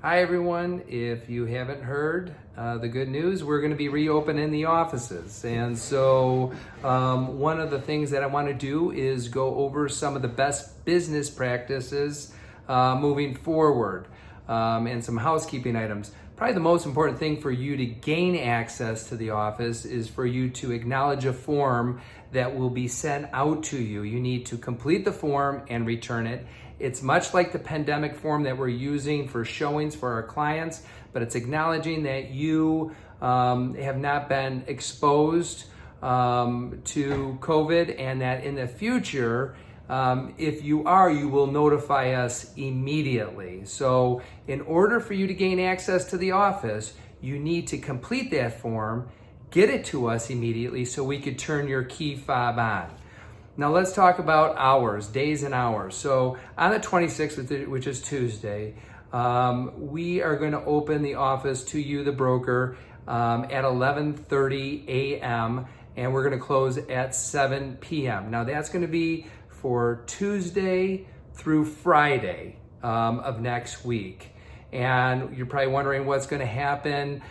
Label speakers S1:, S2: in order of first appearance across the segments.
S1: Hi everyone, if you haven't heard the good news, we're going to be reopening the offices. And so one of the things that I want to do is go over some of the best business practices moving forward and some housekeeping items. Probably the most important thing for you to gain access to the office is for you to acknowledge a form that will be sent out to you. You need to complete the form and return it. It's much like the pandemic form that we're using for showings for our clients, but it's acknowledging that you have not been exposed to COVID, and that in the future, if you are, you will notify us immediately. So in order for you to gain access to the office, you need to complete that form, get it to us immediately so we could turn your key fob on. Now let's talk about hours, days and hours. So on the 26th, which is Tuesday, we are going to open the office to you, the broker, at 11:30 a.m. and we're going to close at 7 p.m. Now that's going to be for Tuesday through Friday of next week. And you're probably wondering what's going to happen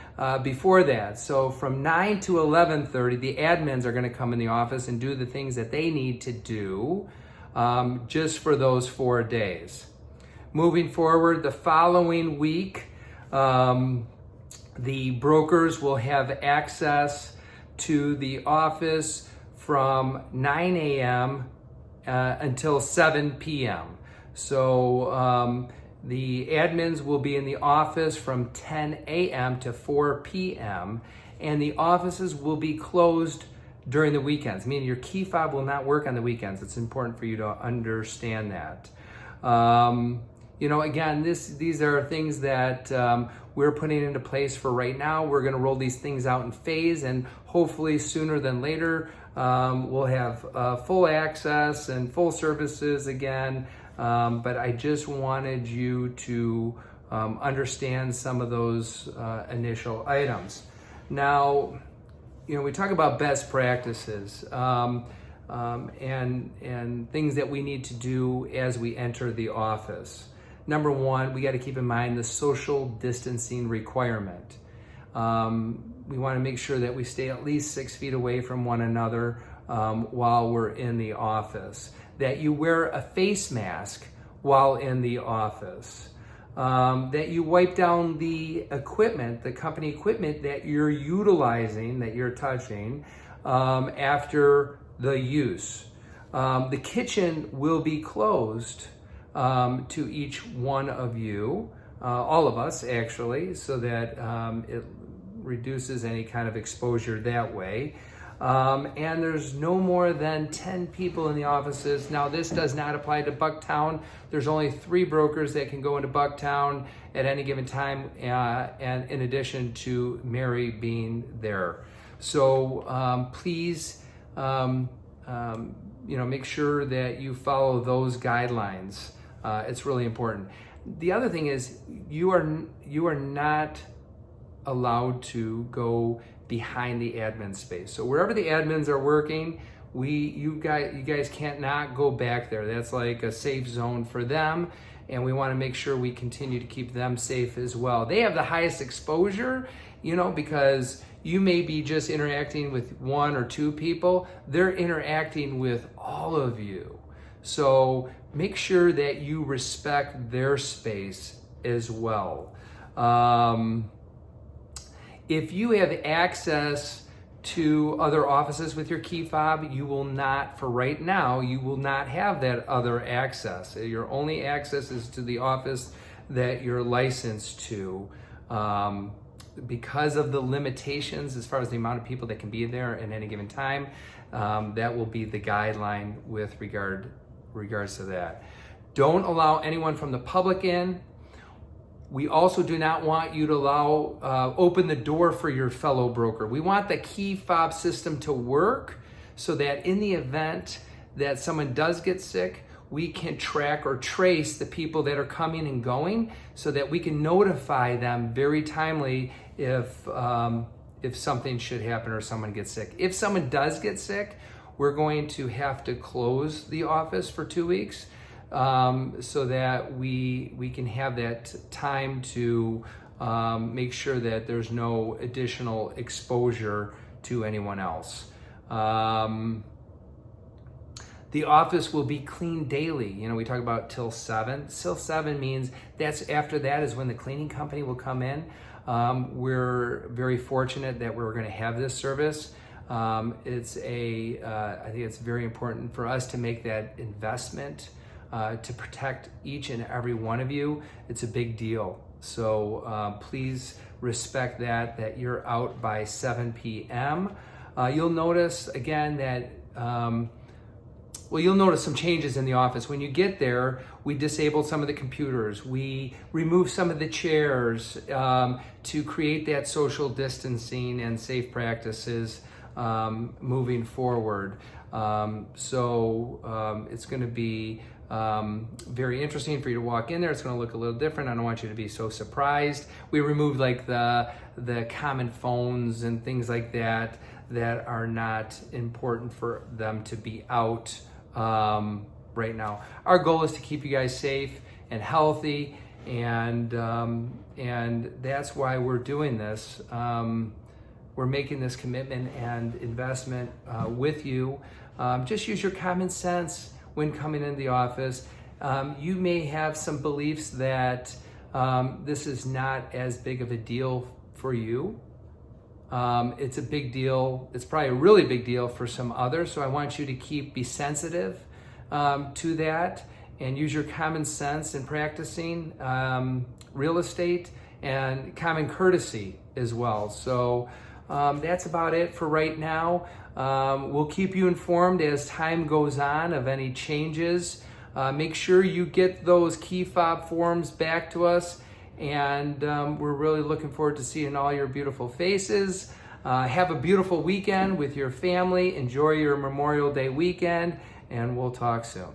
S1: before that. So from 9 to 11:30, the admins are going to come in the office and do the things that they need to do just for those 4 days. Moving forward, the following week, the brokers will have access to the office from 9 a.m. Until 7 p.m. So the admins will be in the office from 10 a.m. to 4 p.m. and the offices will be closed during the weekends, meaning your key fob will not work on the weekends. It's important for you to understand that. Again, these are things that we're putting into place for right now. We're going to roll these things out in phase, and hopefully sooner than later, we'll have full access and full services again. But I just wanted you to understand some of those initial items. Now, we talk about best practices and things that we need to do as we enter the office. Number one, we got to keep in mind the social distancing requirement. We want to make sure that we stay at least 6 feet away from one another while we're in the office, that you wear a face mask while in the office, that you wipe down the equipment, the company equipment that you're utilizing, that you're touching after the use. The kitchen will be closed to each one of you, all of us actually, so that it reduces any kind of exposure that way. And there's no more than 10 people in the offices. Now, this does not apply to Bucktown. There's only 3 brokers that can go into Bucktown at any given time, and in addition to Mary being there. So please, make sure that you follow those guidelines. It's really important. The other thing is you are not allowed to go behind the admin space. So wherever the admins are working, you guys can't not go back there. That's like a safe zone for them, and we want to make sure we continue to keep them safe as well. They have the highest exposure, because you may be just interacting with 1 or 2 people. They're interacting with all of you. So make sure that you respect their space as well. If you have access to other offices with your key fob, you will not, for right now, you will not have that other access. Your only access is to the office that you're licensed to. Because of the limitations as far as the amount of people that can be there at any given time, that will be the guideline with regards to that. Don't allow anyone from the public in. We also do not want you to open the door for your fellow broker. We want the key fob system to work so that in the event that someone does get sick, we can track or trace the people that are coming and going so that we can notify them very timely if something should happen or someone gets sick. If someone does get sick, we're going to have to close the office for 2 weeks. so that we can have that time to make sure that there's no additional exposure to anyone else. The office will be cleaned daily. We talk about till 7. Till 7 means after that is when the cleaning company will come in. We're very fortunate that we're going to have this service. I think it's very important for us to make that investment to protect each and every one of you. It's a big deal. So please respect that you're out by 7 p.m. You'll notice again that you'll notice some changes in the office. When you get there, we disabled some of the computers. We removed some of the chairs to create that social distancing and safe practices moving forward. So it's going to be very interesting for you to walk in there. It's going to look a little different. I don't want you to be so surprised. We removed like the common phones and things like that are not important for them to be out right now. Our goal is to keep you guys safe and healthy, and that's why we're doing this. We're making this commitment and investment with you. Just use your common sense when coming into the office. You may have some beliefs that this is not as big of a deal for you. It's a big deal. It's probably a really big deal for some others. So I want you to be sensitive to that and use your common sense in practicing real estate and common courtesy as well. So that's about it for right now. We'll keep you informed as time goes on of any changes. Make sure you get those key fob forms back to us. And we're really looking forward to seeing all your beautiful faces. Have a beautiful weekend with your family. Enjoy your Memorial Day weekend, and we'll talk soon.